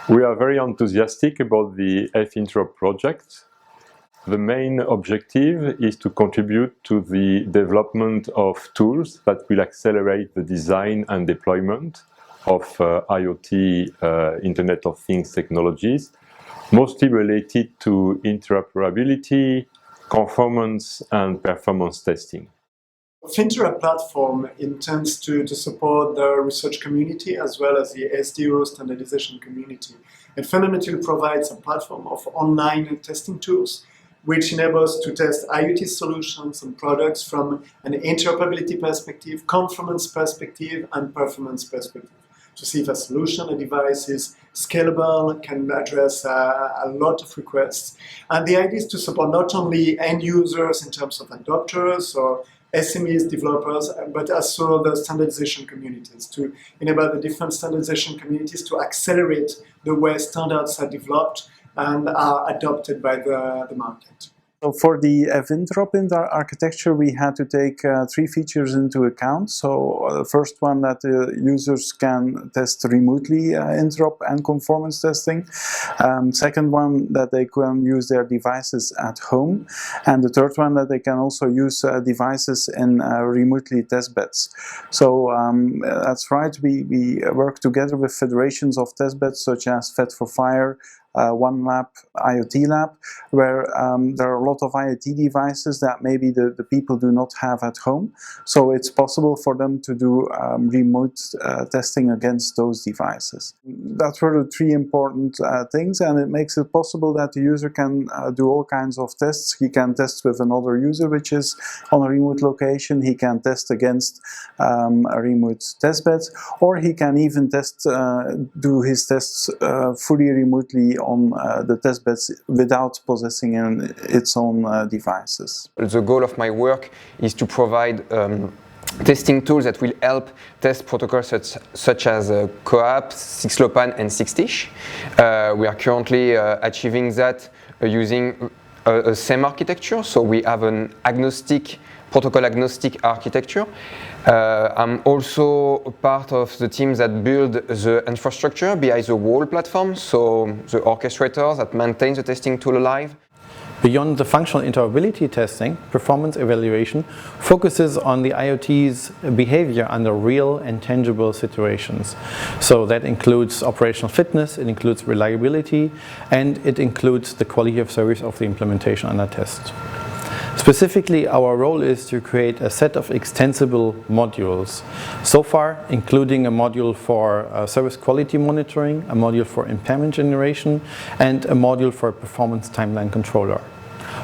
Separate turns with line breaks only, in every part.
We are very enthusiastic about the F-Interop project. The main objective is to contribute to the development of tools that will accelerate the design and deployment of IoT, Internet of Things technologies, mostly related to interoperability, conformance and performance testing.
F-Interop platform intends to support the research community as well as the SDO standardization community. It fundamentally provides a platform of online testing tools which enables to test IoT solutions and products from an interoperability perspective, conformance perspective, and performance perspective, to see if a solution, a device is scalable, can address a lot of requests. And the idea is to support not only end users in terms of adopters or SMEs, developers, but also the standardization communities, to enable the different standardization communities to accelerate the way standards are developed and are adopted by the market.
So for the F-Interop architecture, we had to take three features into account. So the first one, that users can test remotely interop and conformance testing. Second one, that they can use their devices at home. And the third one, that they can also use devices in remotely test beds. So that's right, we work together with federations of test beds such as Fed4Fire, OneLab, IoT Lab, where there are a lot of IoT devices that maybe the people do not have at home. So it's possible for them to do remote testing against those devices. That were the three important things, and it makes it possible that the user can do all kinds of tests. He can test with another user which is on a remote location. He can test against a remote testbed, or he can even test, do his tests fully remotely on the testbeds without possessing its own devices.
The goal of my work is to provide testing tools that will help test protocols such as CoAP, 6LoWPAN and 6TiSCH. We are currently achieving that using a SEM architecture, so we have an protocol agnostic architecture. I'm also part of the team that build the infrastructure behind the whole platform, so the orchestrator that maintains the testing tool alive.
Beyond the functional interoperability testing, performance evaluation focuses on the IoT's behavior under real and tangible situations. So that includes operational fitness, it includes reliability, and it includes the quality of service of the implementation under test. Specifically, our role is to create a set of extensible modules. So far, including a module for service quality monitoring, a module for impairment generation, and a module for performance timeline controller.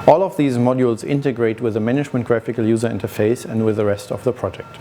All of these modules integrate with the management graphical user interface and with the rest of the project.